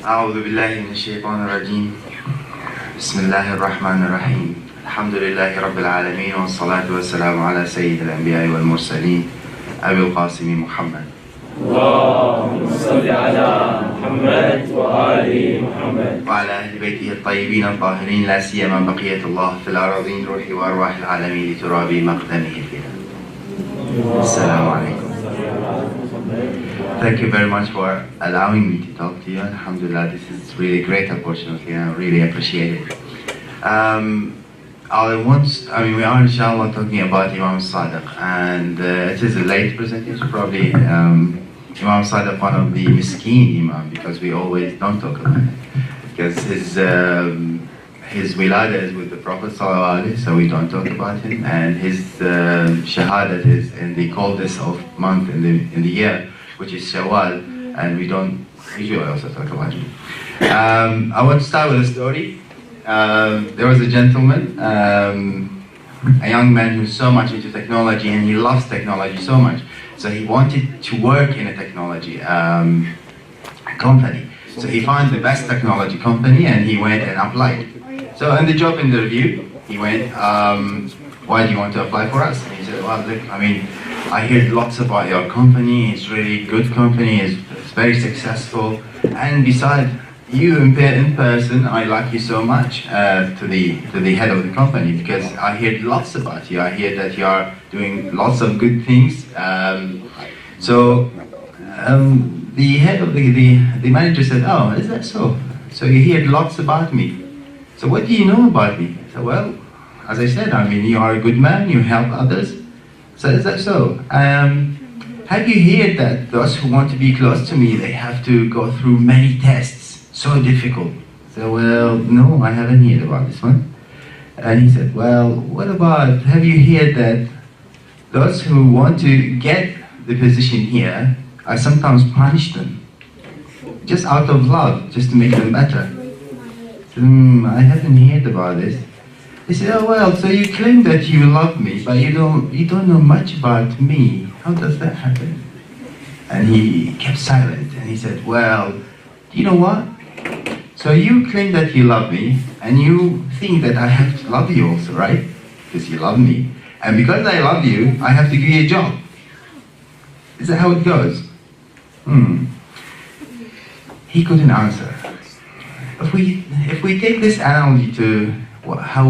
أعوذ بالله من الشيطان الرجيم. بسم الله الرحمن الرحيم. الحمد لله رب العالمين، والصلاة والسلام على سيد الأنبياء والمرسلين أبي القاسم محمد. اللهم صل على محمد وآل محمد وعلى أهل بيته الطيبين الطاهرين، لا سيما بقية الله في الأراضين، روح وأرواح العالمين لتراب مقدمه الفداء. السلام عليكم. Thank you very much for allowing me to talk to you. Alhamdulillah, this is really a great opportunity and I really appreciate it. We are inshallah talking about Imam al-Sadiq, and it is a late presentation, probably. Imam al-Sadiq, one of the miskeen Imam, because we always don't talk about it. Because his wilada is with the Prophet ﷺ, so we don't talk about him, and his shahadat is in the coldest of month in the year, which is Shawwal, and we don't usually also talk about him. I want to start with a story. There was a gentleman, a young man who's so much into technology, and he loves technology so much. So he wanted to work in a technology company. So he found the best technology company and he went and applied. So in the job interview, he went, why do you want to apply for us? And he said, well, look, I heard lots about your company. It's really good company. It's very successful. And besides, you in person, I like you so much to the head of the company, because I heard lots about you. I hear that you are doing lots of good things. The head of the manager said, oh, is that so? So you heard lots about me. So what do you know about me? So, well, as I said, you are a good man, you help others. So is that so? Have you heard that those who want to be close to me, they have to go through many tests, so difficult? So, well, no, I haven't heard about this one. And he said, well, what about, have you heard that those who want to get the position here, I sometimes punish them, just out of love, just to make them better? I haven't heard about this. He said, oh well, so you claim that you love me, but you don't know much about me. How does that happen? And he kept silent, and he said, well, you know what? So you claim that you love me, and you think that I have to love you also, right? Because you love me. And because I love you, I have to give you a job. Is that how it goes? He couldn't answer. If we take this analogy to how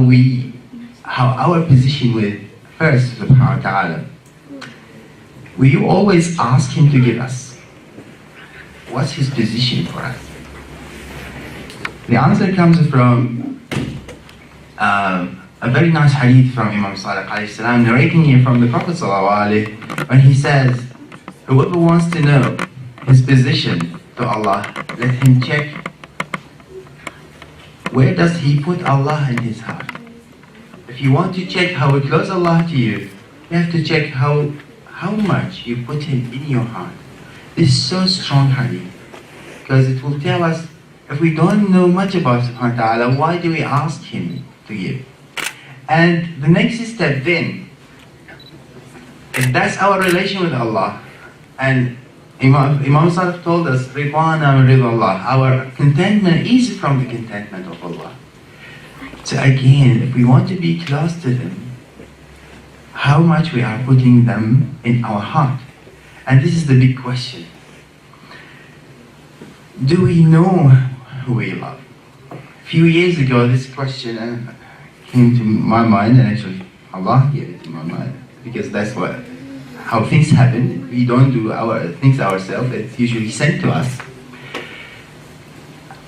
our position with first subhanahu wa ta'ala, will you always ask him to give us? What's his position for us? The answer comes from a very nice hadith from Imam al-Sadiq alayhi salam, narrating here from the Prophet sallallahu when he says, whoever wants to know his position to Allah, let him check where does he put Allah in his heart. If you want to check how close Allah to you, you have to check how much you put him in your heart. This is so strong hadith, because it will tell us, if we don't know much about subhanahu wa ta'ala, why do we ask him to give? And the next step then, if that's our relation with Allah, and Imam Sadiq told us, Ridwana min ridallah, our contentment is from the contentment of Allah. So again, if we want to be close to them, how much we are putting them in our heart? And this is the big question. Do we know who we love? A few years ago, this question came to my mind, and actually Allah gave it to my mind, because that's how things happen. We don't do our things ourselves, it's usually sent to us.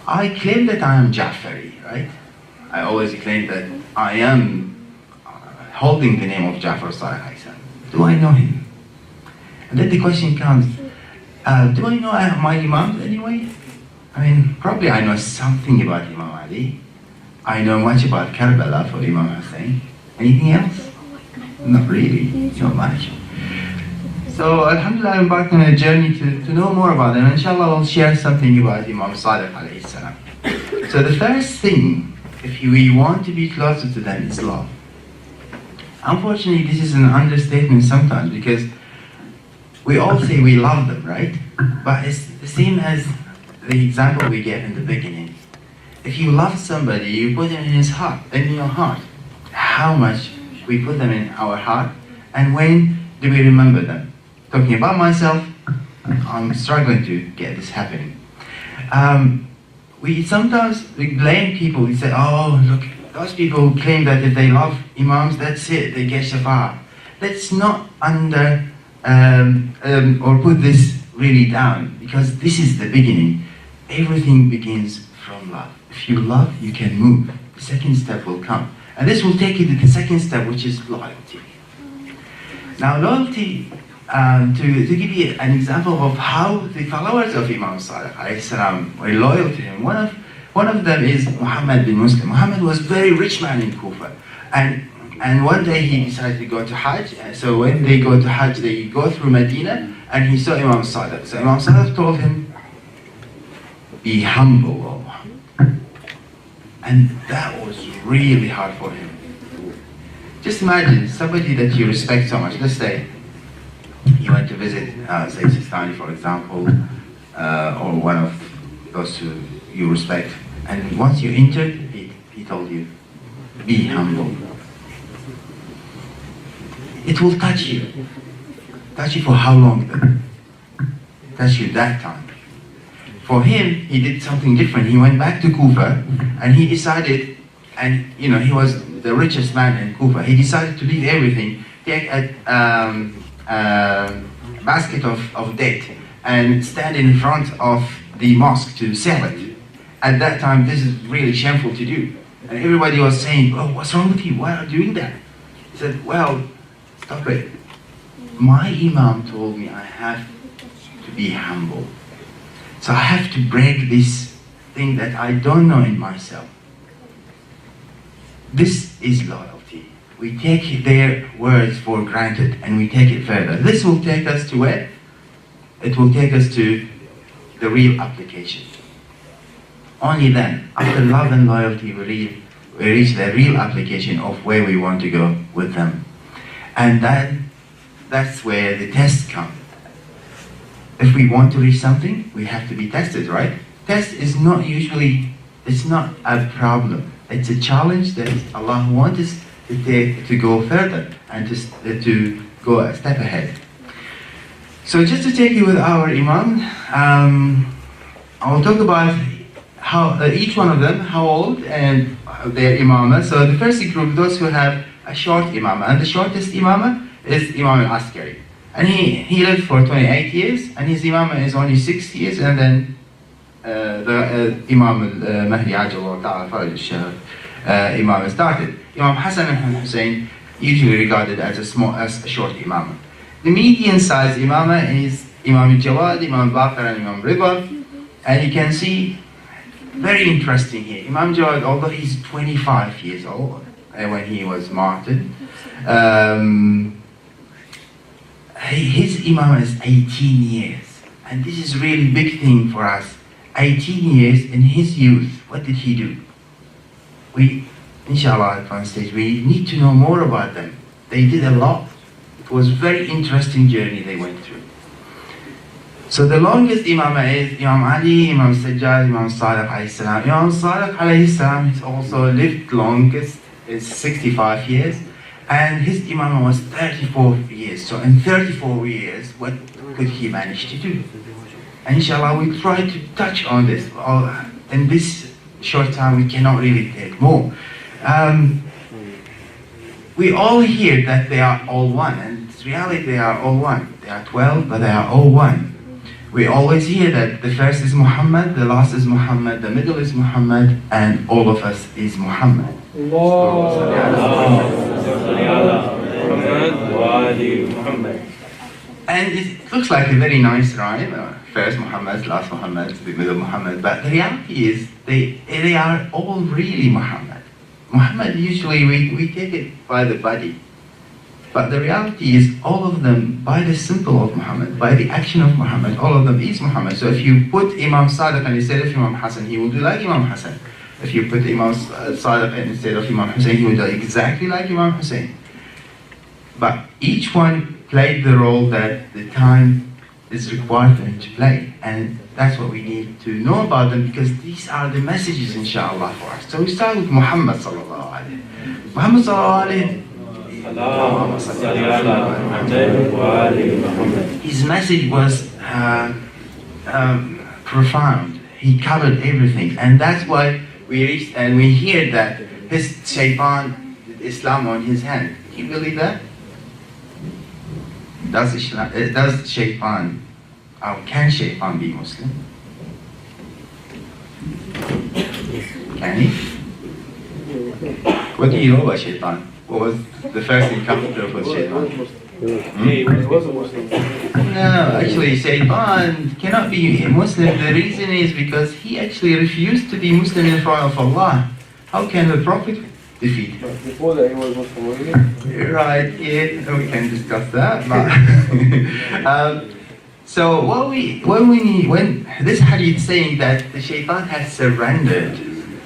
I claim that I am Ja'fari, right? I always claim that I am holding the name of Ja'far al-Sadiq. Do I know him? And then the question comes, do I know my Imams anyway? Probably I know something about Imam Ali. I know much about Karbala for Imam Hussein. Anything else? Not really, not much. So Alhamdulillah, I'm embarked on a journey to know more about them. Inshallah, I'll share something about Imam Sadiq alayhi salam. So the first thing, if we want to be closer to them, is love. Unfortunately, this is an understatement sometimes, because we all say we love them, right? But it's the same as the example we gave in the beginning. If you love somebody, you put them in his heart, in your heart. How much we put them in our heart, and when do we remember them? Talking about myself, I'm struggling to get this happening. We sometimes blame people. We say, oh, look, those people claim that if they love imams, that's it, they get shafa'a. Let's not or put this really down, because this is the beginning. Everything begins from love. If you love, you can move. The second step will come. And this will take you to the second step, which is loyalty. Now, loyalty, to give you an example of how the followers of Imam Salih alayhi salam were loyal to him, one of them is Muhammad bin Muslim. Muhammad was a very rich man in Kufa. And one day he decided to go to Hajj. So when they go to Hajj, they go through Medina, and he saw Imam Sadaq. So Imam Sadaq told him, be humble, O Muhammad. And that was really hard for him. Just imagine somebody that you respect so much. Let's say you went to visit Sayyid Sistani, for example, or one of those who you respect. And once you entered, he told you, be humble. It will touch you. Touch you for how long then? Touch you that time. For him, he did something different. He went back to Kufa and he decided, and he was the richest man in Kufa. He decided to leave everything, take a basket of date and stand in front of the mosque to sell it. At that time, this is really shameful to do. And everybody was saying, oh, what's wrong with you? Why are you doing that? He said, well, stop it. My Imam told me I have to be humble. So I have to break this thing that I don't know in myself. This is loyalty. We take their words for granted and we take it further. This will take us to where? It will take us to the real application. Only then, after love and loyalty, we reach the real application of where we want to go with them. And that's where the tests come. If we want to reach something, we have to be tested, right? Test is not usually, it's not a problem. It's a challenge that Allah wants us to go further and to go a step ahead. So just to take you with our Imam, I will talk about how each one of them, how old and their Imama. So the first group, those who have a short Imama, and the shortest Imama is Imam al-Askari. And he lived for 28 years, and his Imama is only 6 years, and then the Imam al-Mahdi Ajallah Ta'ala Faraj Imam started. Imam Hassan and Hussein usually regarded as a short Imama. The median size Imama is Imam al-Jawad, Imam al-Baqir, and Imam Rida. And you can see, very interesting here, Imam Jawad, although he's 25 years old when he was martyred, his Imam is 18 years. And this is really big thing for us. 18 years in his youth, what did he do? We, inshallah, at one stage, we need to know more about them. They did a lot. It was a very interesting journey they went through. So the longest Imam is Imam Ali, Imam Sajjad, Imam Salih alayhi salam. Imam Salih alayhi salam has also lived longest, is 65 years. And his Imam was 34 years. So in 34 years, what could he manage to do? And inshallah, we'll try to touch on this. In this short time, we cannot really take more. We all hear that they are all one, and in reality, they are all one. They are 12, but they are all one. We always hear that the first is Muhammad, the last is Muhammad, the middle is Muhammad, and all of us is Muhammad. And it looks like a very nice rhyme. First Muhammad, last Muhammad, the middle Muhammad. But the reality is they are all really Muhammad. Muhammad, usually we take it by the body. But the reality is all of them, by the symbol of Muhammad, by the action of Muhammad, all of them is Muhammad. So if you put Imam Sadiq and instead of Imam Hassan, he will do like Imam Hassan. If you put Imam Sadiq and instead of Imam Hussein, he will do exactly like Imam Hussein. But each one played the role that the time is required for him to play. And that's what we need to know about them, because these are the messages, inshallah, for us. So we start with Muhammad sallallahu alayhi. Muhammad sallallahu alayhi. His message was profound. He covered everything. And that's why we reached and we hear that his shaitan did Islam on his hand. Do you believe that? Does shaitan, or can shaitan be Muslim? Can he? What do you know about shaitan? What was the first encounter with shaitan? He was a Muslim. No, actually shaitan cannot be a Muslim. The reason is because he actually refused to be Muslim in front of Allah. How can the Prophet defeat him? Before that he was Muslim already? Right, yeah, we can discuss that. So when this hadith saying that the shaitan has surrendered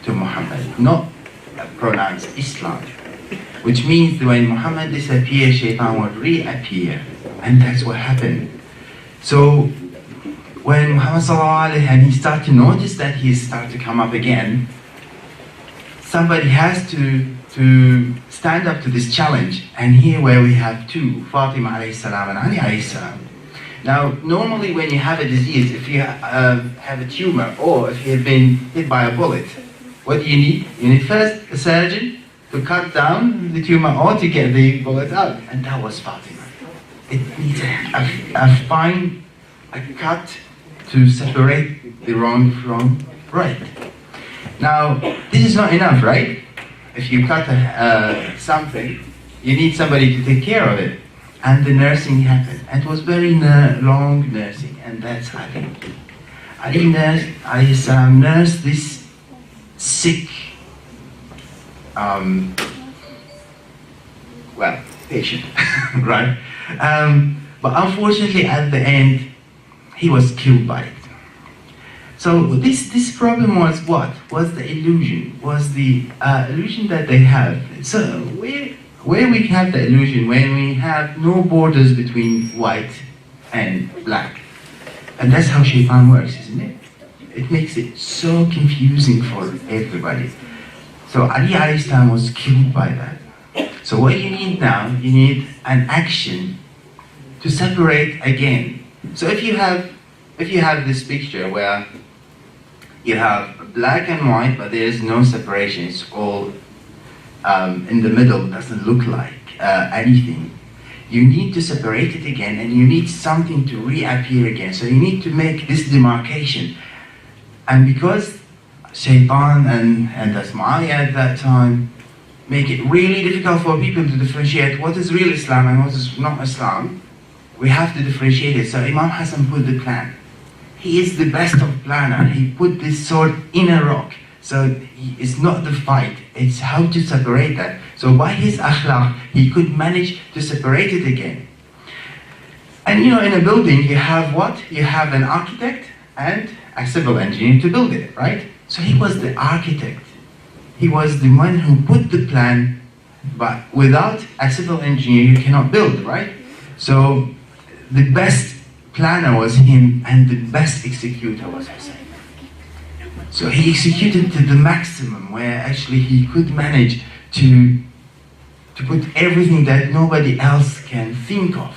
to Muhammad, not pronounced Islam, which means that when Muhammad disappeared, shaitan would reappear, and that's what happened. So when Muhammad sallallahu alaihi and he started to notice that he started to come up again, somebody has to stand up to this challenge. And here where we have two, Fatima alayhi salam and Ali alayhi salam. Now, normally when you have a disease, if you have a tumor or if you have been hit by a bullet, what do you need? You need first a surgeon to cut down the tumor or to get the bullet out. And that was Fatima. It needs a fine cut to separate the wrong from right. Now, this is not enough, right? If you cut something, you need somebody to take care of it. And the nursing happened. And it was very long nursing, and that's Ali. Ali nursed this sick, patient, right? But unfortunately, at the end, he was killed by it. So this problem was what? Was the illusion? Was the illusion that they have? So where we have the illusion, when we have no borders between white and black. And that's how shaitan works, isn't it? It makes it so confusing for everybody. So Ali alayhi salam was killed by that. So what you need now, you need an action to separate again. So if you have this picture where you have black and white, but there is no separation, it's all in the middle, doesn't look like anything. You need to separate it again, and you need something to reappear again. So you need to make this demarcation. And because shaitan and that's Muawiyah at that time make it really difficult for people to differentiate what is real Islam and what is not Islam, we have to differentiate it. So Imam Hassan put the plan. He is the best of planner. He put this sword in a rock. So it's not the fight, it's how to separate that. So by his akhlaq, he could manage to separate it again. And you know, in a building, you have what? You have an architect and a civil engineer to build it, right? So he was the architect. He was the one who put the plan, but without a civil engineer, you cannot build, right? So the best planner was him, and the best executor was Hussein. So he executed to the maximum, where actually he could manage to put everything that nobody else can think of.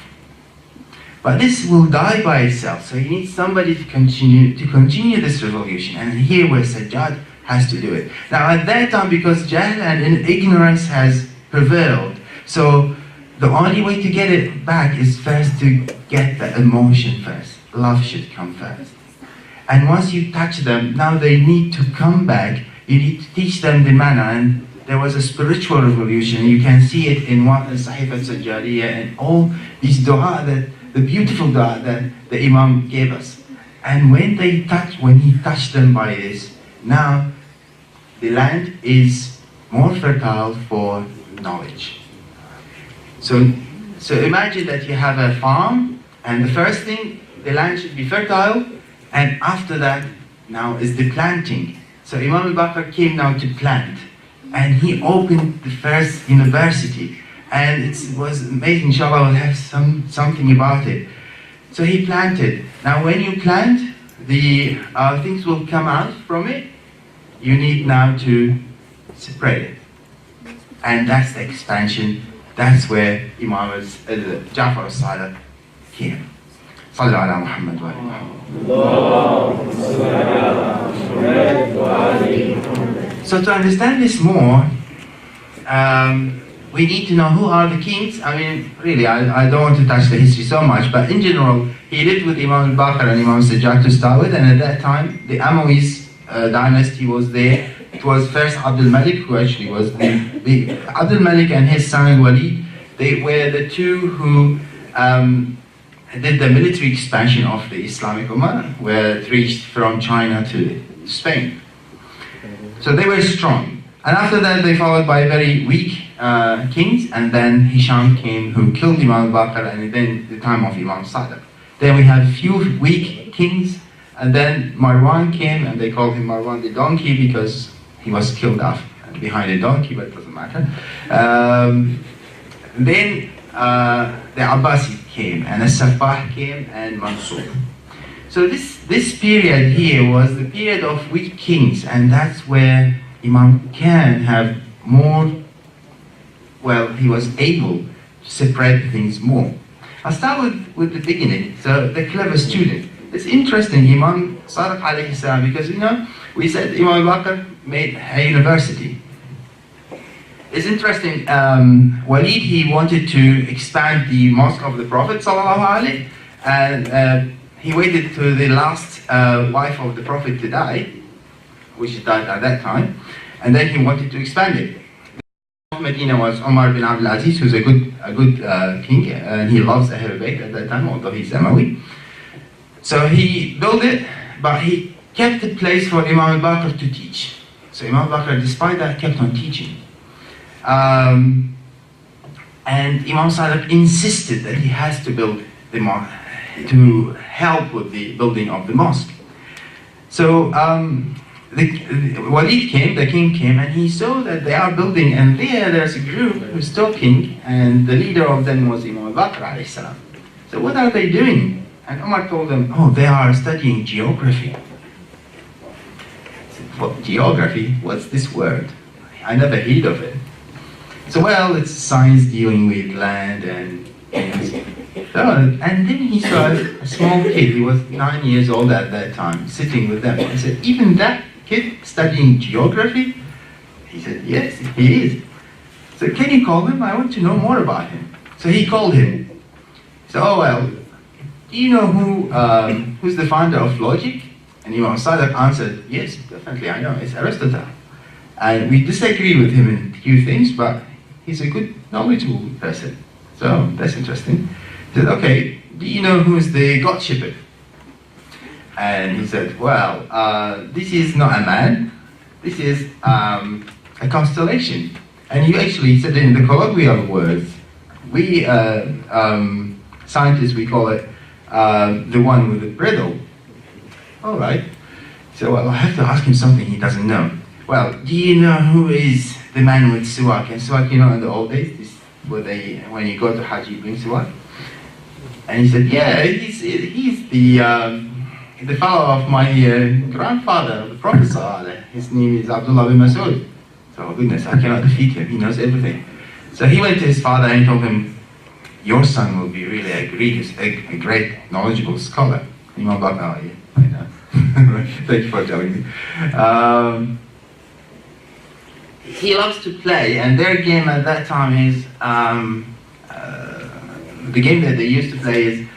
But this will die by itself, so you need somebody to continue this revolution, and here where Sajjad has to do it. Now at that time, because Jahl and ignorance has prevailed, so the only way to get it back is first to get the emotion first. Love should come first. And once you touch them, now they need to come back. You need to teach them the manner. And there was a spiritual revolution. You can see it in what Sahifat Sajjadiyya and all these dua, the beautiful dua that the Imam gave us. And when he touched them by this, now the land is more fertile for knowledge. So imagine that you have a farm, and the first thing, the land should be fertile, and after that, now is the planting. So Imam al-Baqir came now to plant, and he opened the first university, and it was amazing. Inshallah, we'll have something about it. So he planted. Now when you plant, the things will come out from it. You need now to spread it. And that's the expansion. That's where Imam Ja'far al-Sadiq came. صلوا على محمد وآل محمد. So to understand this more, we need to know who are the kings. I mean, really, I don't want to touch the history so much, but in general, he lived with Imam al-Baqir and Imam Sajjad to start with, and at that time, the Umayyads dynasty was there. It was first Abdul Malik, who actually was the Abdul Malik and his son Walid. They were the two who did the military expansion of the Islamic Ummah, where it reached from China to Spain. So they were strong. And after that, they followed by very weak kings, and then Hisham came, who killed Imam al-Baqir, and then the time of Imam Sadiq. Then we had few weak kings, and then Marwan came, and they called him Marwan the donkey because he was killed off behind a donkey, but it doesn't matter. Then the Abbasid came, and the Saffah came, and Mansur. So this period here was the period of weak kings, and that's where Imam can have more, well, he was able to spread things more. I'll start with the beginning, so the clever student. It's interesting, Imam Sadiq alayhi salam, because we said Imam al-Baqir made a university. It's interesting, Walid, he wanted to expand the mosque of the Prophet sallallahu alaihi, and he waited to the last wife of the Prophet to die, which died at that time, and then he wanted to expand it. The Medina was Umar bin Abdul Aziz, who's a good king, and he loves Ahlul Bayt at that time, although he's Umayyi. So he built it, but he kept a place for Imam al-Baqir to teach. So Imam al-Baqir, despite that, kept on teaching. And Imam Sadiq insisted that he has to build the mosque, to help with the building of the mosque. So Walid came, the king came, and he saw that they are building, and there's a group who's talking, and the leader of them was Imam al-Baqir alayhi salam. So what are they doing? And Umar told them, oh, they are studying geography. What, geography? What's this word? I never heard of it. So, well, it's science dealing with land and things. So, and then he saw a small kid, he was 9 years old at that time, sitting with them. He said, even that kid studying geography? He said, yes, he is. So, can you call him? I want to know more about him. So he called him. So, oh, well, do you know who's the founder of logic? And Imam Sadiq answered, yes, definitely, I know, it's Aristotle. And we disagree with him in a few things, but he's a good, knowledgeable person. So that's interesting. He said, okay, do you know who's the God shepherd? And he said, well, this is not a man, this is a constellation. And he actually said in the colloquial words, we scientists, we call it the one with the bridle. All right. So well, I have to ask him something he doesn't know. Well, do you know who is the man with suwak? And suwak, in the old days, this where when you go to Hajj, you bring suwak. And he said, yeah, he's the fellow of my grandfather, the Prophet Sallallahu. His name is Abdullah bin Mas'ud. So goodness, I cannot defeat him. He knows everything. So he went to his father and told him, your son will be really a great, knowledgeable scholar. Imam Baqir, yeah, I know. Thank you for telling me. He loves to play, and their game at that time is the game that they used to play is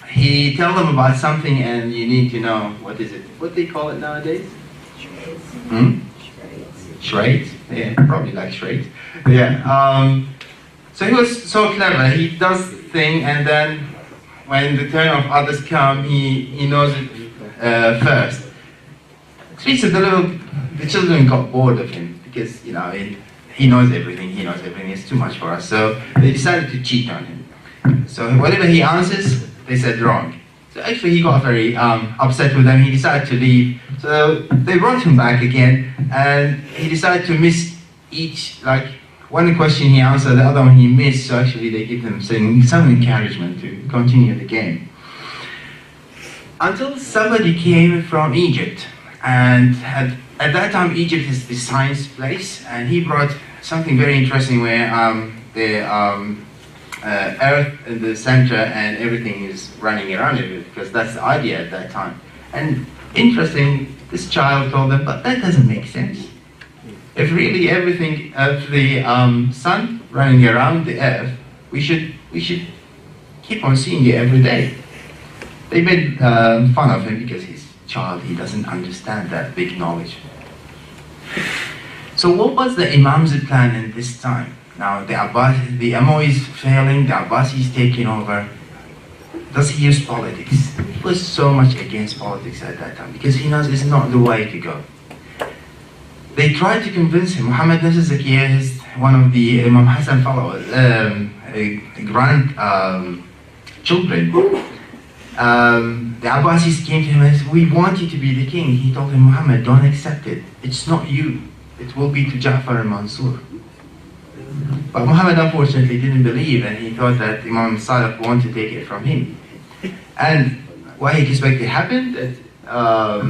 he tells them about something, and you need to know what is it. What they call it nowadays? Charades. Yeah, probably like charades. Yeah. So he was so clever. He does thing, and then when the turn of others come, he knows it first. So the children got bored of him because he knows everything. He knows everything. It's too much for us. So they decided to cheat on him. So whatever he answers, they said wrong. So actually, he got very upset with them. He decided to leave. So they brought him back again, and he decided to miss each one question he answered, the other one he missed, so actually they give him some encouragement to continue the game. Until somebody came from Egypt, and at that time Egypt is the science place, and he brought something very interesting where the earth in the center and everything is running around it, because that's the idea at that time. And interesting, this child told them, but that doesn't make sense. If really everything of the sun running around the earth, we should keep on seeing it every day. They made fun of him because he's a child, he doesn't understand that big knowledge. So what was the Imam's plan in this time? Now the Amo is failing, the Abbasi is taking over. Does he use politics? He was so much against politics at that time because he knows it's not the way to go. They tried to convince him. Muhammad Nasser Zakiyah is one of the Imam Hassan followers, children. The Abbasis came to him and said, we want you to be the king. He told him, Muhammad, don't accept it. It's not you. It will be to Ja'far and Mansur. But Muhammad unfortunately didn't believe, and he thought that Imam Sadiq wanted to take it from him. And what he expected happened, that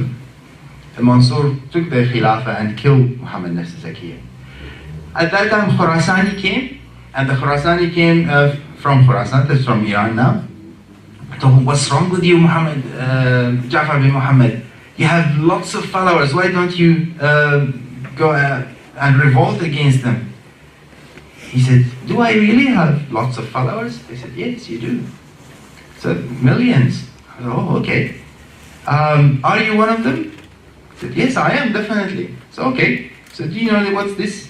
Mansur took the Khilafah and killed Muhammad Nasser Zakiyah. At that time Khurasani came, and the Khurasani came from Khurasan, that's from Iran now. So what's wrong with you, Muhammad, Ja'far bin Muhammad? You have lots of followers, why don't you go and revolt against them? He said, do I really have lots of followers? They said, yes, you do. So millions. I said, oh, okay. Are you one of them? I said, yes, I am, definitely. So, okay. So do you know what's this?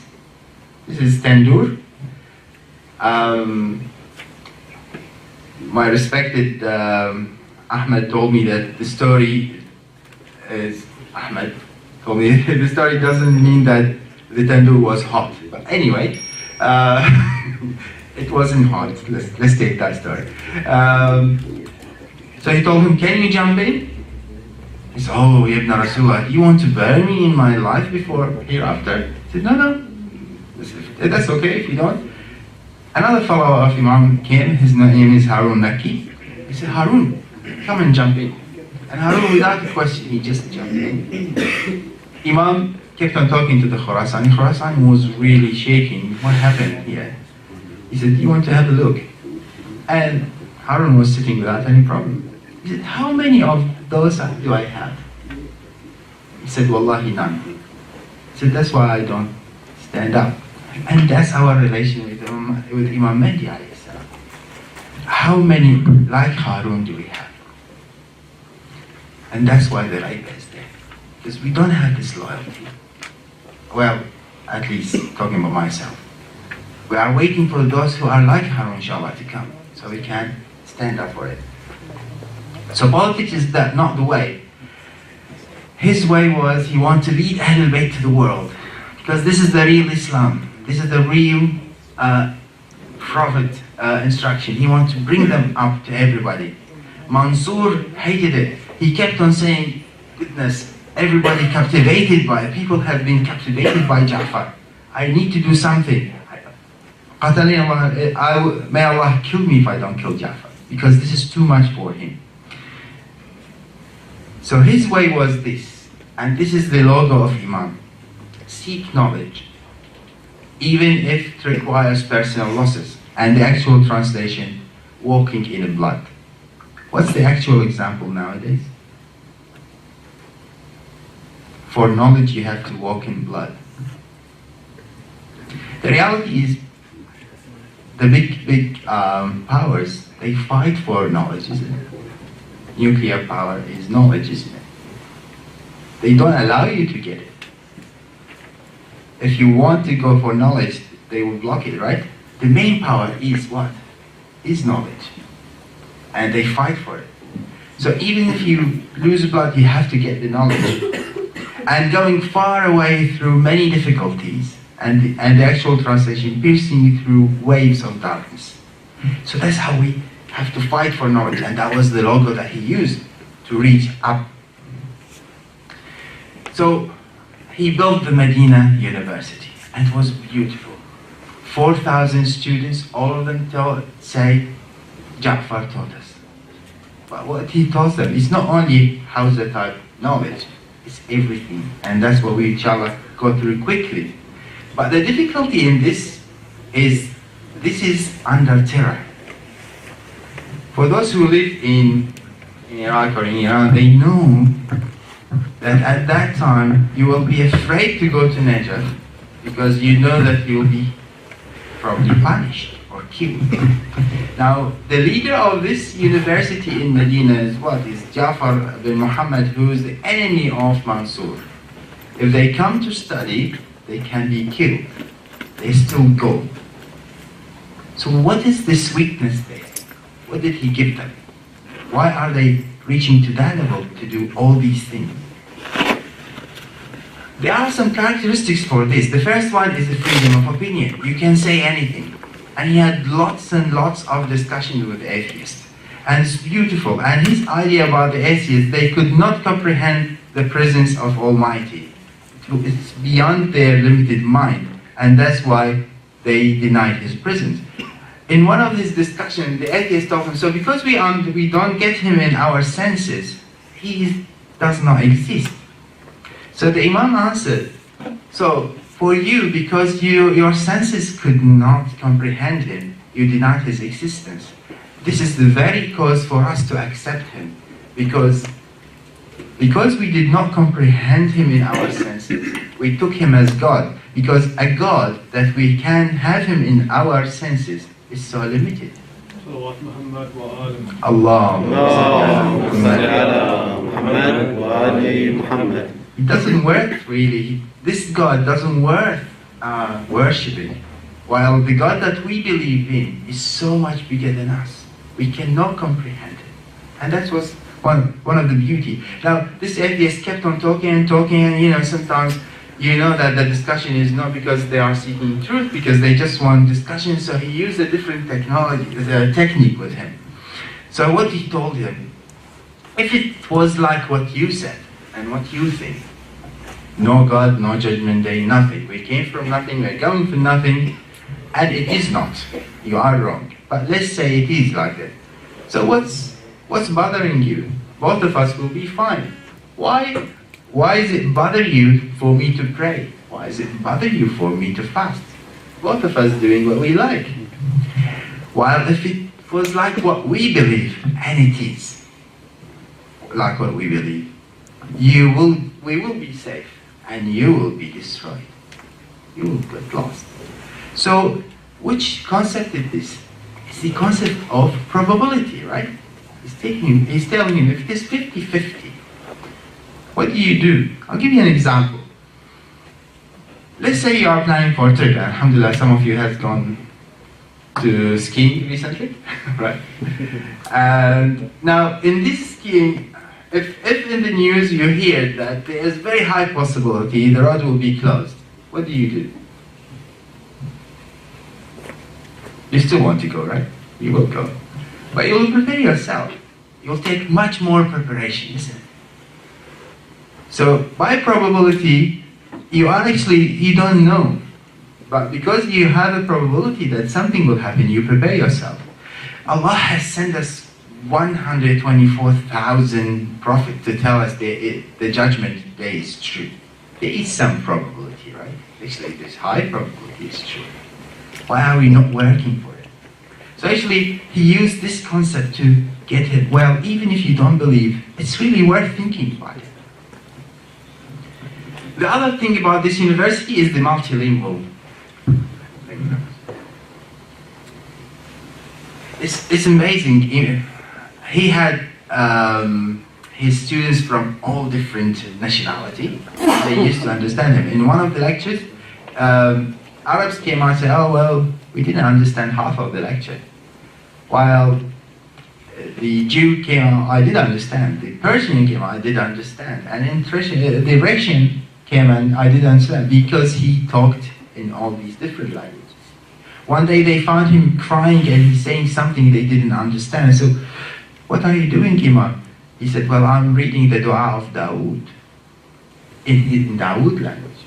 This is tandoor. My respected Ahmed told me that the story is, Ahmed told me the story doesn't mean that the tandoor was hot. But anyway, it wasn't hot. Let's take that story. So he told him, can you jump in? He said, oh, Ibn Rasulullah, you want to bury me in my life before hereafter? He said, no. That's okay if you don't. Another follower of Imam came, his name is Harun Naki. He said, Harun, come and jump in. And Harun, without a question, he just jumped in. Imam kept on talking to the Khurasani. Khurasani was really shaking. What happened here? He said, you want to have a look? And Harun was sitting without any problem. He said, how many of those do I have? He said, Wallahi, none. He said, that's why I don't stand up. And that's our relation with Imam Mahdi alayhi salam. How many like Harun do we have? And that's why the right is there. Because we don't have this loyalty. Well, at least talking about myself. We are waiting for those who are like Harun, inshallah, to come. So we can stand up for it. So politics is not the way. His way was, he wanted to lead Ahlul Bayt to the world. Because this is the real Islam. This is the real Prophet instruction. He wanted to bring them up to everybody. Mansur hated it. He kept on saying, goodness, everybody people have been captivated by Ja'far. I need to do something. May Allah kill me if I don't kill Ja'far, because this is too much for him. So his way was this, and this is the logo of Imam. Seek knowledge, even if it requires personal losses. And the actual translation, walking in blood. What's the actual example nowadays? For knowledge, you have to walk in blood. The reality is, the big powers, they fight for knowledge, isn't it? Nuclear power is knowledge, isn't it? They don't allow you to get it. If you want to go for knowledge, they will block it, right? The main power is what? Is knowledge. And they fight for it. So even if you lose blood, you have to get the knowledge. And going far away through many difficulties, and the actual translation, piercing you through waves of darkness. So that's how we have to fight for knowledge, and that was the logo that he used to reach up. So he built the Medina University, and it was beautiful. 4,000 students, all of them say, Ja'far taught us. But what he taught them is not only Hausa type knowledge, it's everything. And that's what we, inshallah, go through quickly. But the difficulty in this is under terror. For those who live in Iraq or in Iran, they know that at that time you will be afraid to go to Najaf because you know that you will be probably punished or killed. Now, the leader of this university in Medina is what? Is Ja'far bin Muhammad, who is the enemy of Mansur. If they come to study, they can be killed. They still go. So what is this weakness there? What did he give them? Why are they reaching to that level to do all these things? There are some characteristics for this. The first one is the freedom of opinion. You can say anything. And he had lots and lots of discussion with atheists. And it's beautiful. And his idea about the atheists, they could not comprehend the presence of Almighty. It's beyond their limited mind. And that's why they denied his presence. In one of his discussions, the atheist told him, so because we don't get him in our senses, he does not exist. So the Imam answered, so for you, because your senses could not comprehend him, you denied his existence. This is the very cause for us to accept him. Because we did not comprehend him in our senses, we took him as God. Because a God that we can have him in our senses is so limited. Allah. It doesn't worth really. This God doesn't worth worshipping. While the God that we believe in is so much bigger than us. We cannot comprehend it. And that was one of the beauty. Now, this atheist kept on talking and sometimes that the discussion is not because they are seeking truth, because they just want discussion, so he used a different technique with him. So what he told him, if it was like what you said, and what you think, no God, no judgment day, nothing. We came from nothing, we're going for nothing, and it is not. You are wrong. But let's say it is like that. So what's bothering you? Both of us will be fine. Why does it bother you for me to pray? Why does it bother you for me to fast? Both of us doing what we like. While if it was like what we believe, and it is like what we believe, we will be safe, and you will be destroyed. You will get lost. So, which concept is this? It's the concept of probability, right? He's telling him, if it is 50-50, what do? I'll give you an example. Let's say you are planning for a trip. Alhamdulillah, some of you have gone to skiing recently, right? And now, in this skiing, if in the news you hear that there is very high possibility the road will be closed, what do? You still want to go, right? You will go. But you will prepare yourself. You'll take much more preparation, isn't it? So, by probability, you don't know. But because you have a probability that something will happen, you prepare yourself. Allah has sent us 124,000 prophets to tell us the judgment day is true. There is some probability, right? Actually, there's high probability it's true. Why are we not working for it? So actually, he used this concept to get it. Well, even if you don't believe, it's really worth thinking about it. The other thing about this university is the multilingual. It's amazing. He had his students from all different nationality. They used to understand him. In one of the lectures, Arabs came out and said, oh, well, we didn't understand half of the lecture. While the Jew came out, I did understand. The Persian came out, I did understand. And the Russian came and I did understand because he talked in all these different languages. One day they found him crying and he's saying something they didn't understand. So, what are you doing, Imam? He said, well, I'm reading the dua of Dawood in Dawood language.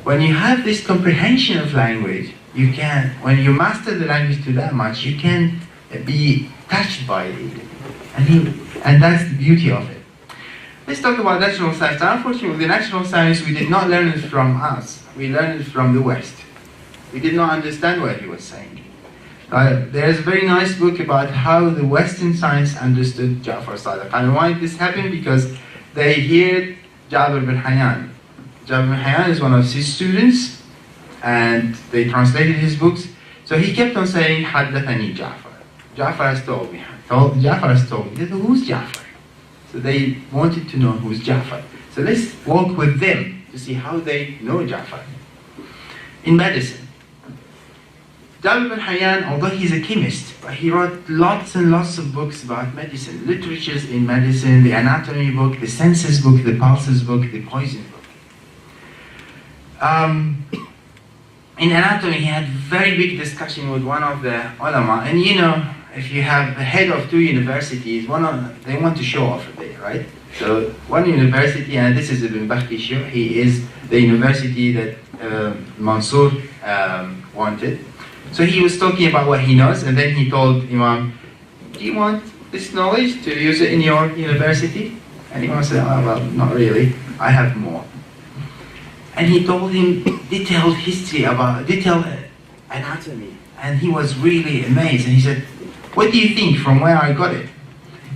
When you have this comprehension of language, you can, when you master the language to that much, you can be touched by it. And that's the beauty of it. Let's talk about natural science. Unfortunately, the natural science, we did not learn it from us. We learned it from the West. We did not understand what he was saying. There's a very nice book about how the Western science understood Ja'far Sadiq. And why this happened? Because they heard Jabir bin Hayyan. Jabir bin Hayyan is one of his students, and they translated his books. So he kept on saying, Haddathani Ja'far. Ja'far has told me. Ja'far has told me. Who's Ja'far? So they wanted to know who's Ja'far. So let's walk with them to see how they know Ja'far. In medicine, Jabir bin Hayyan, although he's a chemist, but he wrote lots and lots of books about medicine, literatures in medicine, the anatomy book, the senses book, the pulses book, the poison book. In anatomy, he had very big discussion with one of the ulama, and you know, if you have the head of two universities, they want to show off a bit, right? So one university, and this is Ibn Bakhishu, he is the university that Mansour wanted. So he was talking about what he knows, and then he told Imam, do you want this knowledge to use it in your university? And Imam said, oh, well, not really, I have more. And he told him detailed history about, detailed anatomy, and he was really amazed, and he said, what do you think from where I got it?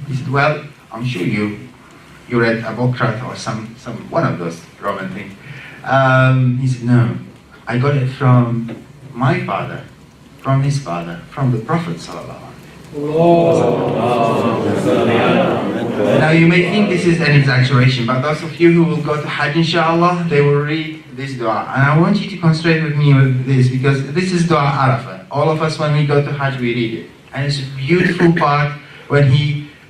He said, well, I'm sure you read Abokrat or some one of those Roman things. He said, no, I got it from my father, from his father, from the Prophet sallallahu alaihi wasallam. Now you may think this is an exaggeration, but those of you who will go to Hajj, inshallah, they will read this dua. And I want you to concentrate with me with this, because this is dua Arafah. All of us, when we go to Hajj, we read it. And it's a beautiful part when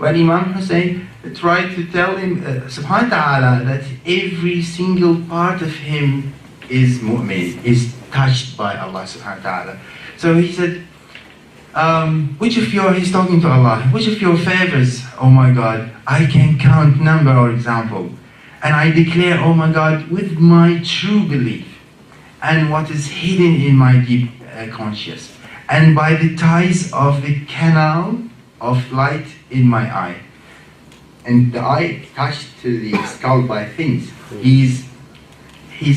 Imam Hussein tried to tell him, subhanahu wa ta'ala, that every single part of him is mu'min, is touched by Allah subhanahu wa ta'ala. So he said, he's talking to Allah, which of your favors, oh my God, I can count number or example. And I declare, oh my God, with my true belief and what is hidden in my deep conscience, and by the ties of the canal of light in my eye. And the eye touched to the skull by things. He's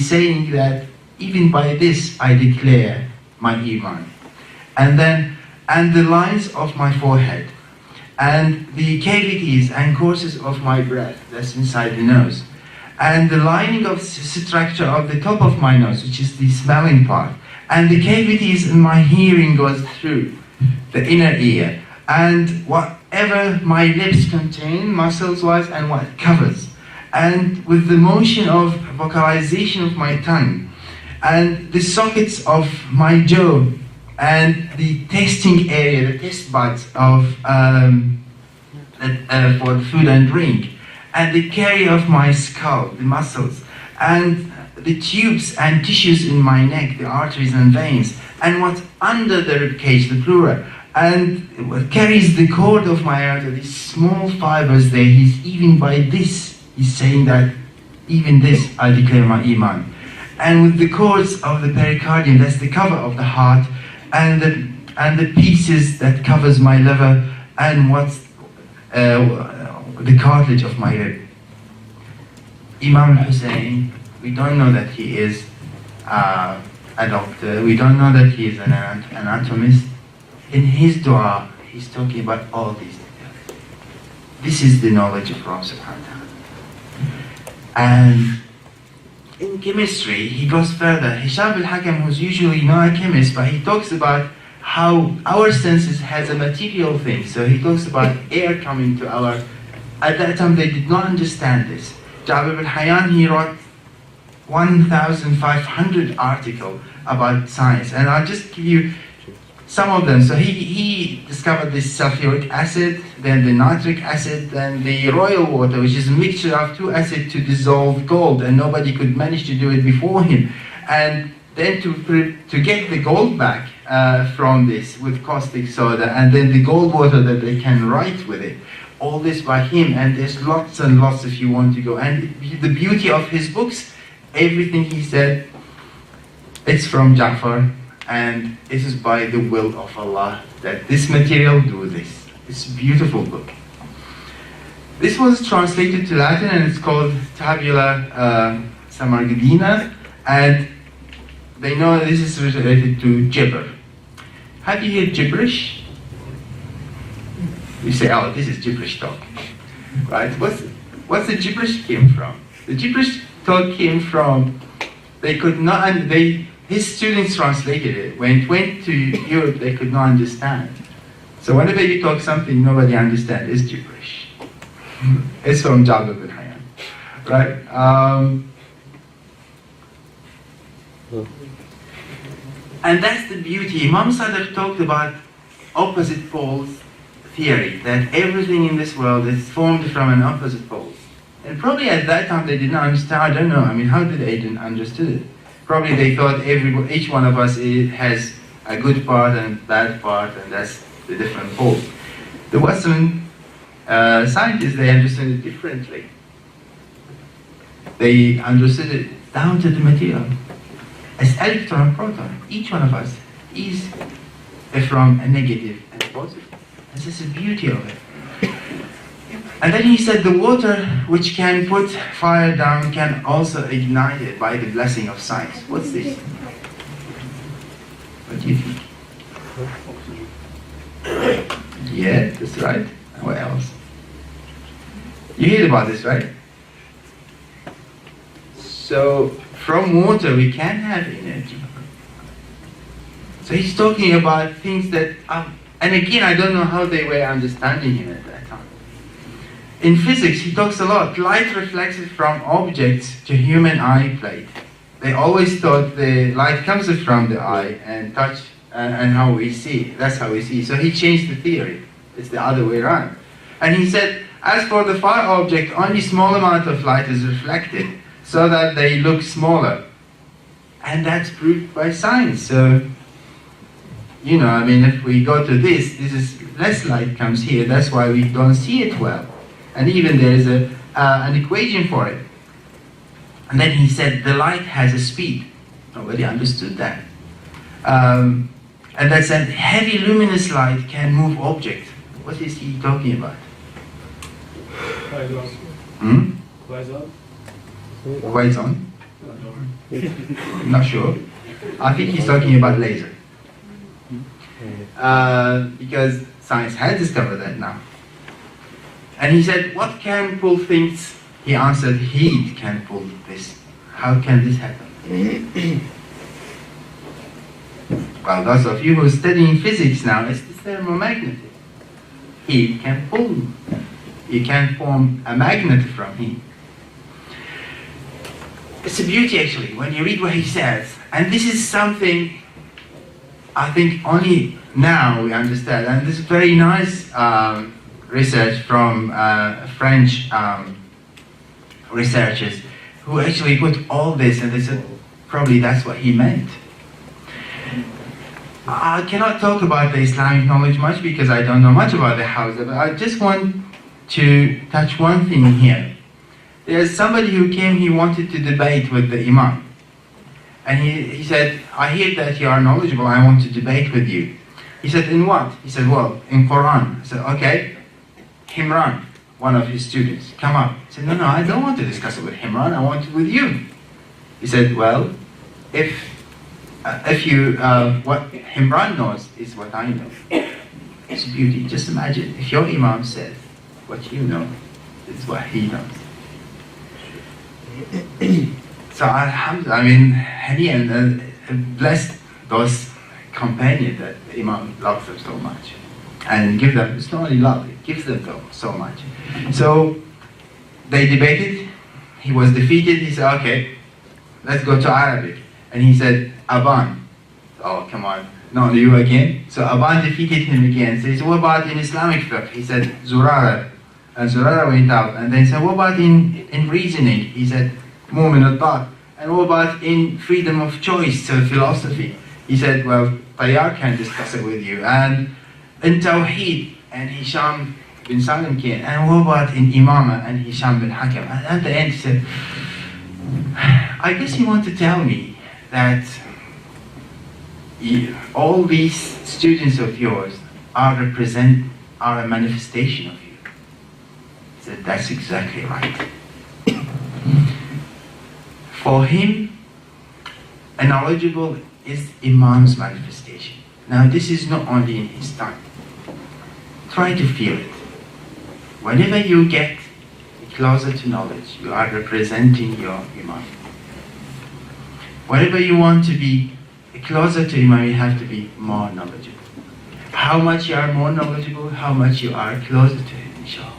saying that even by this I declare my iman. And the lines of my forehead, and the cavities and courses of my breath, that's inside the nose, and the lining of structure of the top of my nose, which is the smelling part, and the cavities in my hearing goes through the inner ear, and whatever my lips contain, muscles-wise, and what it covers, and with the motion of vocalization of my tongue, and the sockets of my jaw, and the tasting area, the taste buds of for food and drink, and the carrier of my skull, the muscles, and the tubes and tissues in my neck, the arteries and veins, and what's under the ribcage, the pleura, and what carries the cord of my aorta, these small fibers there. Even by this, he's saying that even this I declare my iman. And with the cords of the pericardium, that's the cover of the heart, and the pieces that covers my liver, and what's the cartilage of my rib. Imam Hussein, we don't know that he is a doctor, we don't know that he is an anatomist. In his dua, he's talking about all these details. This is the knowledge of Allah subhanahu wa ta'ala. And in chemistry, he goes further. Hisham al-Hakam, who's usually not a chemist, but he talks about how our senses has a material thing. So he talks about air coming to our... At that time, they did not understand this. Jabir bin Hayyan, he wrote 1,500 articles about science. And I'll just give you some of them. So he discovered this sulfuric acid, then the nitric acid, then the royal water, which is a mixture of two acids to dissolve gold, and nobody could manage to do it before him. And then to get the gold back from this with caustic soda, and then the gold water that they can write with it. All this by him, and there's lots and lots if you want to go. And the beauty of his books, everything he said, it's from Ja'far, and it is by the will of Allah that this material do this. It's a beautiful book. This was translated to Latin and it's called Tabula Samargdina, and they know this is related to gibber. Have you heard gibberish? You say, oh, this is gibberish talk, right? What's the gibberish came from? The gibberish talk came from, they could not, his students translated it. When it went to Europe, they could not understand. So whenever you talk something nobody understands, it's gibberish. It's from Jabir bin Hayyan, right? And that's the beauty. Imam Sadr talked about opposite poles theory, that everything in this world is formed from an opposite pole. And probably at that time they did not understand. I don't know. I mean, how did they understood it? Probably they thought each one of us has a good part and bad part, and that's the different poles. The Western scientists, they understood it differently. They understood it down to the material. As electron, proton, each one of us is from a negative and a positive. This is the beauty of it. And then he said the water which can put fire down can also ignite it by the blessing of science. What's this? What do you think? Yeah, that's right. What else? You heard about this, right? So, from water we can have energy. So he's talking about things that, and again, I don't know how they were understanding him at that time. In physics, he talks a lot. Light reflects from objects to human eye plate. They always thought the light comes from the eye and touch and how we see. That's how we see. So he changed the theory. It's the other way around. And he said, as for the fire object, only small amount of light is reflected so that they look smaller. And that's proved by science. So, you know, I mean, if we go to this is less light comes here. That's why we don't see it well. And even there is an equation for it. And then he said the light has a speed. Nobody understood that. And that said heavy luminous light can move objects. What is he talking about? Quasar? Not sure. I think he's talking about laser. Because science has discovered that now. And he said, what can pull things? He answered, heat can pull this. How can this happen? Well, those of you who are studying physics now, it's the thermomagnetic. Heat can pull. You can form a magnet from heat. It's a beauty actually, when you read what he says. And this is something I think only now we understand. And this is very nice research from French researchers who actually put all this, and they said probably that's what he meant. I cannot talk about the Islamic knowledge much because I don't know much about the Hausa, but I just want to touch one thing here. There's somebody who came, he wanted to debate with the Imam. And he said, I hear that you are knowledgeable, I want to debate with you. He said, in what? He said, well, in Quran. I said, okay. Himran, one of his students, come up. He said, no, I don't want to discuss it with Himran, I want it with you. He said, well, if you, what Himran knows is what I know. It's beauty. Just imagine, if your Imam says what you know is what he knows. So alhamdulillah, I mean, and bless those companions that the Imam loves them so much. And give them, it's not only love, it gives them so much. So they debated, he was defeated, he said, okay, let's go to Arabic. And he said, Aban. Oh, come on, not you again? So Aban defeated him again. So he said, what about in Islamic fiqh? He said, Zurara. And Zurara went out. And then he said, what about in reasoning? He said, Mu'min al-Thought. And what about in freedom of choice, so philosophy? He said, well, Tayyar can discuss it with you. And in Tawheed, and Hisham bin Salim can. And what about in Imama and Hisham bin Hakam? And at the end he said, I guess you want to tell me that all these students of yours are a manifestation of you. He said, that's exactly right. For him, a knowledgeable is Imam's manifestation. Now this is not only in his time. Try to feel it. Whenever you get closer to knowledge, you are representing your Imam. Whenever you want to be closer to Imam, you have to be more knowledgeable. How much you are more knowledgeable, how much you are closer to him, inshallah.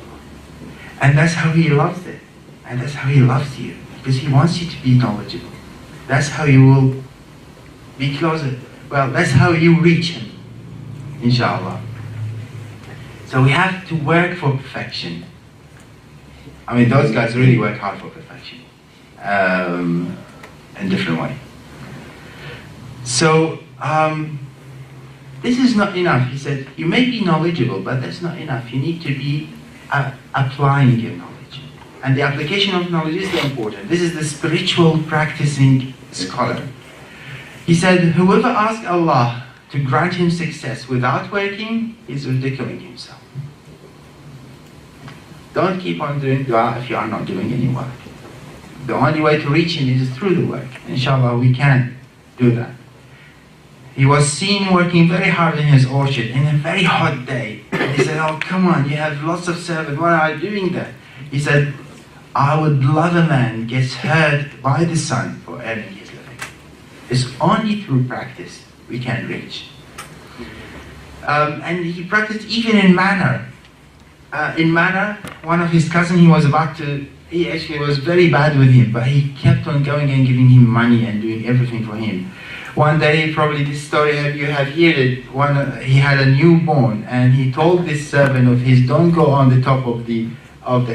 And that's how he loves it. And that's how he loves you. Because he wants you to be knowledgeable. That's how you will be closer. Well, that's how you reach him, inshallah. So we have to work for perfection. I mean, those guys really work hard for perfection. In different way. So, this is not enough. He said, you may be knowledgeable, but that's not enough. You need to be applying your knowledge. And the application of knowledge is the important. This is the spiritual practicing scholar. He said, whoever asks Allah to grant him success without working is ridiculing himself. Don't keep on doing dua if you are not doing any work. The only way to reach him is through the work. Inshallah, we can do that. He was seen working very hard in his orchard in a very hot day. He said, oh, come on, you have lots of servants. Why are you doing that? He said, I would love a man gets hurt by the sun for earning his living. It's only through practice we can reach. And he practiced even in manner. In manner, one of his cousins, he actually was very bad with him, but he kept on going and giving him money and doing everything for him. One day, probably this story, you have heard it, he had a newborn and he told this servant of his, don't go on the top of the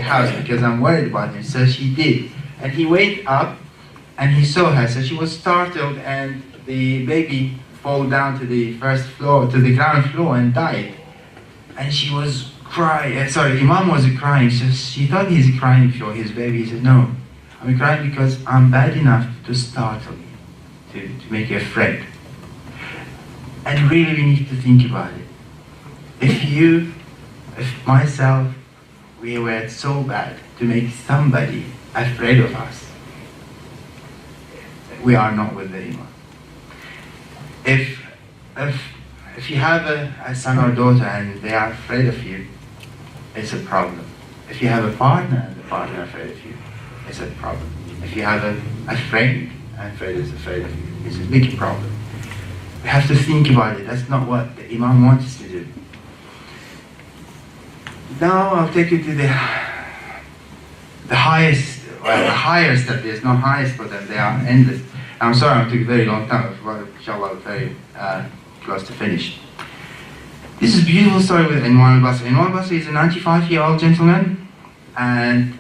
house because I'm worried about him. So she did. And he went up and he saw her. So she was startled and the baby fell down to the ground floor and died. And she was crying, Imam was crying. So she thought he's crying for his baby. He said, no, I'm crying because I'm bad enough to startle you. To make you afraid. And really we need to think about it. If myself, we were so bad to make somebody afraid of us, we are not with the Imam. If you have a son or daughter and they are afraid of you, it's a problem. If you have a partner and the partner is afraid of you, it's a problem. If you have a friend and friend is afraid of you, it's a big problem. We have to think about it. That's not what the Imam wants us to do. Now I'll take you to the highest, well, the higher step. There's no highest for them. They are endless. I'm sorry I took a very long time. Inshallah, very close to finish. This is a beautiful story with Anwar al-Basri. Anwar al-Basri is a 95-year-old gentleman, and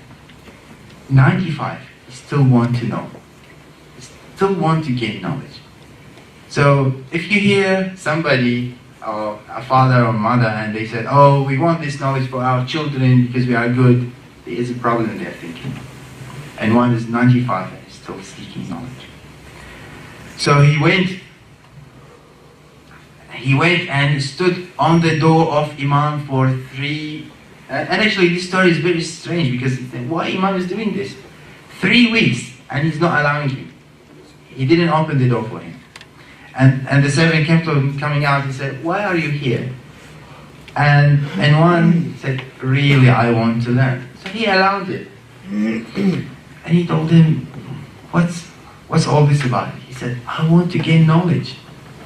95, he still wants to know. He still wants to gain knowledge. So if you hear somebody, or a father or mother, and they said, oh, we want this knowledge for our children because we are good, there is a problem in their thinking. And one is 95 and is still seeking knowledge. So he went and stood on the door of Imam for 3, and actually this story is very strange because why Imam is doing this? 3 weeks and he's not allowing him. He didn't open the door for him. And the servant came to him coming out and said, why are you here? And one said, really, I want to learn. So he allowed it. And he told him, what's all this about? He said, I want to gain knowledge.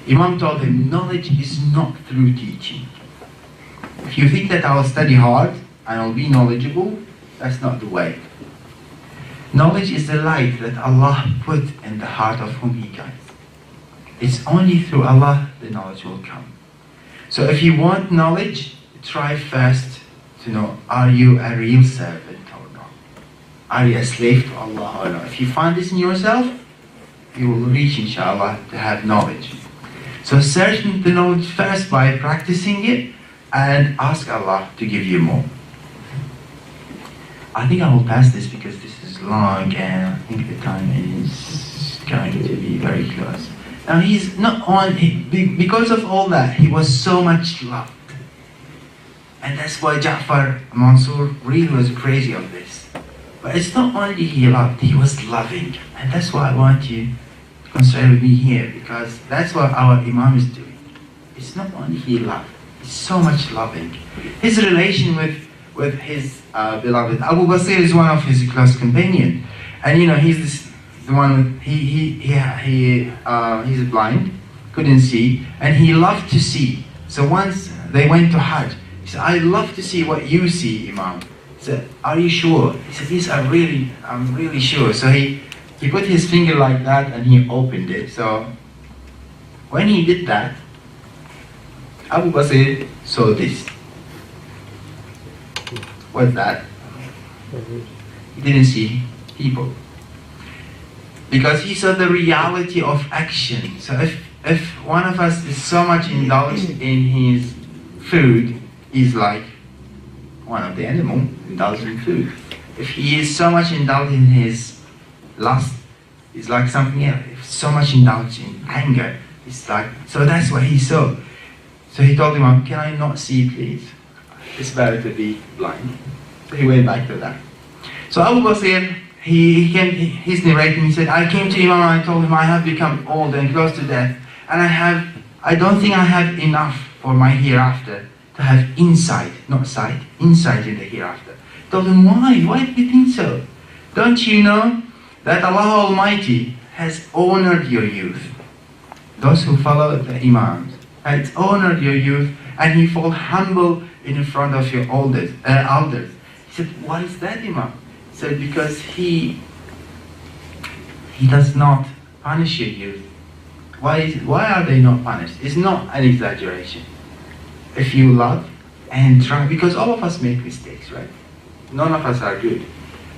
Imam told him, knowledge is not through teaching. If you think that I'll study hard and I'll be knowledgeable, that's not the way. Knowledge is the light that Allah put in the heart of whom He guides. It's only through Allah the knowledge will come. So if you want knowledge, try first to know, are you a real servant or not? Are you a slave to Allah or not? If you find this in yourself, you will reach, inshallah, to have knowledge. So search the knowledge first by practicing it and ask Allah to give you more. I think I will pass this because this is long and I think the time is going to be very close. Now he's not on, because of all that, he was so much loved. And that's why Ja'far Mansur really was crazy of this. But it's not only he loved, he was loving. And that's why I want you to consider with me here, because that's what our Imam is doing. It's not only he loved, it's so much loving. His relation with his beloved Abu Basir is one of his close companions. And you know, he's the one, he's blind, couldn't see, and he loved to see. So once they went to Hajj, he said, I love to see what you see, Imam. He said, are you sure? He said, yes, I'm really sure. So he put his finger like that and he opened it. So when he did that, Abu Basir saw this. What's that? He didn't see people. Because he saw the reality of action. So if one of us is so much indulged in his food, he's like one of the animals indulged in food. If he is so much indulged in his lust, he's like something else. If so much indulged in anger, it's like, so that's what he saw. So he told him, can I not see, please? It's better to be blind. So he went back to that. So Abu Basir, he's narrating, he said, I came to Imam and I told him I have become old and close to death, and I don't think I have enough for my hereafter to have insight, not sight, insight in the hereafter. I told him, why? Why do you think so? Don't you know that Allah Almighty has honored your youth? Those who follow the Imams, has honored your youth, and he fall humble in front of your elders. He said, why is that, Imam? He said, because he does not punish your youth. Why are they not punished? It's not an exaggeration. If you love and try, because all of us make mistakes, right? None of us are good.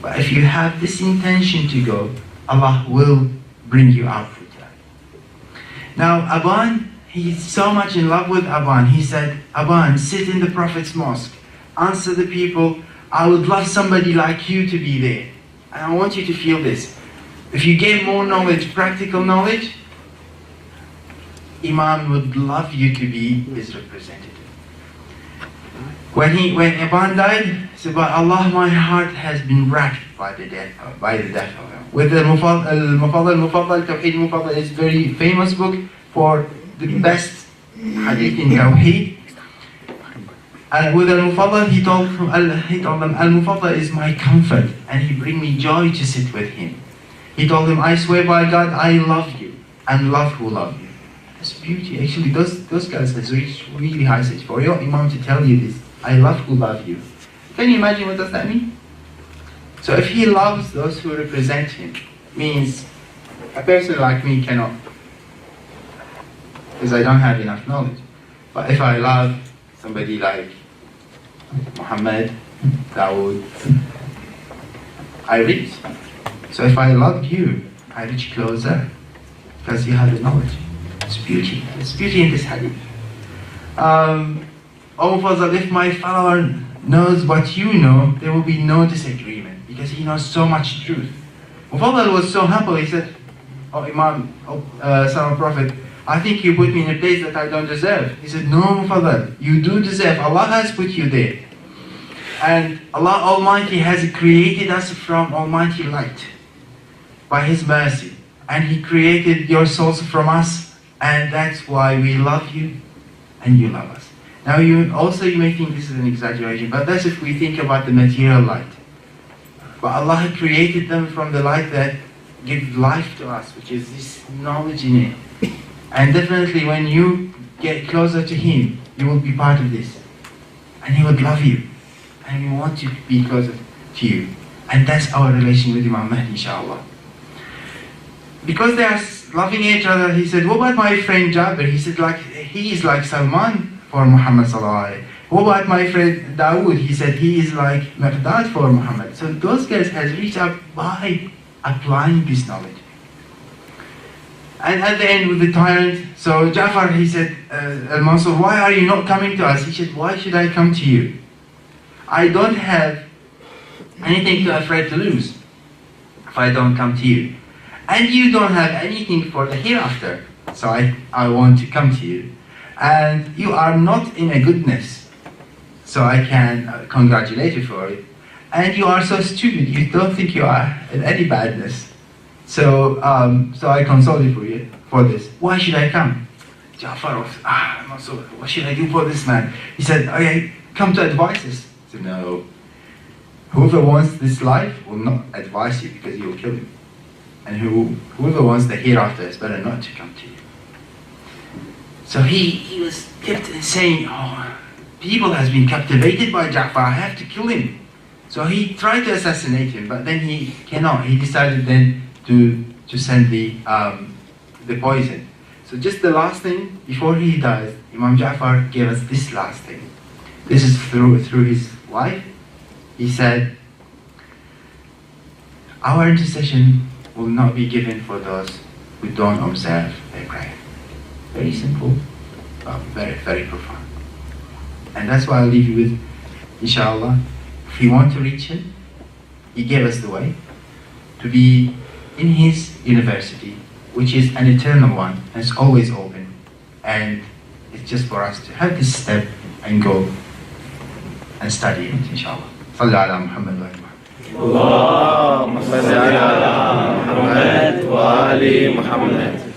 But if you have this intention to go, Allah will bring you out with that. Now, Aban, he's so much in love with Aban. He said, Aban, sit in the Prophet's mosque. Answer the people. I would love somebody like you to be there. And I want you to feel this. If you gain more knowledge, practical knowledge, Imam would love you to be his representative. When Aban died, he said, by Allah, my heart has been racked by the death of him. With the Mufaddal, Tawheed Mufaddal is a very famous book for the best hadith in Tawheed. And with Al-Mufaddal, he told them, Al-Mufaddal is my comfort, and he bring me joy to sit with him. He told him, I swear by God, I love you, and love who love you. That's beauty. Actually, those guys has reached really high stage. For your Imam to tell you this, I love who love you. Can you imagine what does that mean? So if he loves those who represent him, means a person like me cannot, because I don't have enough knowledge. But if I love somebody like Muhammad, Dawood, I reach. So if I love you, I reach closer, because you have the knowledge. It's beauty. It's beauty in this hadith. Fazal, if my follower knows what you know, there will be no disagreement, because he knows so much truth. Mufaddal was so humble, he said, oh Imam, son of Prophet, I think you put me in a place that I don't deserve. He said, no Mufaddal, you do deserve. Allah has put you there. And Allah Almighty has created us from Almighty light by His mercy. And He created your souls from us, and that's why we love you and you love us. Now you may think this is an exaggeration, but that's if we think about the material light. But Allah created them from the light that gives life to us, which is this knowledge in it. And definitely when you get closer to Him, you will be part of this. And He would love you. And we want to be closer to you. And that's our relation with Imam Mahdi, inshallah. Because they are loving each other, he said, what about my friend Jabir? He said, he is like Salman for Muhammad sallallahu alaihi wasallam. What about my friend Dawood? He said, he is like Miqdad for Muhammad. So those guys has reached out by applying this knowledge. And at the end with the tyrant, so Ja'far, he said, Al-Mansur, why are you not coming to us? He said, why should I come to you? I don't have anything to afraid to lose if I don't come to you. And you don't have anything for the hereafter. So I want to come to you. And you are not in a goodness, so I can congratulate you for it. And you are so stupid, you don't think you are in any badness. So I console you for this. Why should I come? Ja'far was, I'm not so, what should I do for this man? He said, okay, come to advise us. I said, no. Whoever wants this life will not advise you because you will kill him. And whoever wants the hereafter is better not to come to you. So he was kept saying, oh, people has been captivated by Ja'far, I have to kill him. So he tried to assassinate him, but then he cannot. He decided then to send the poison. So just the last thing, before he dies, Imam Ja'far gave us this last thing. This is through his wife. He said, our intercession will not be given for those who don't observe their prayer. Very simple, but very, very profound. And that's why I'll leave you with, inshallah, if you want to reach him, he gave us the way to be in his university, which is an eternal one, and it's always open. And it's just for us to have this step and go and study it, inshallah. صلى على محمد وآل محمد. اللهم صل على محمد وآل محمد.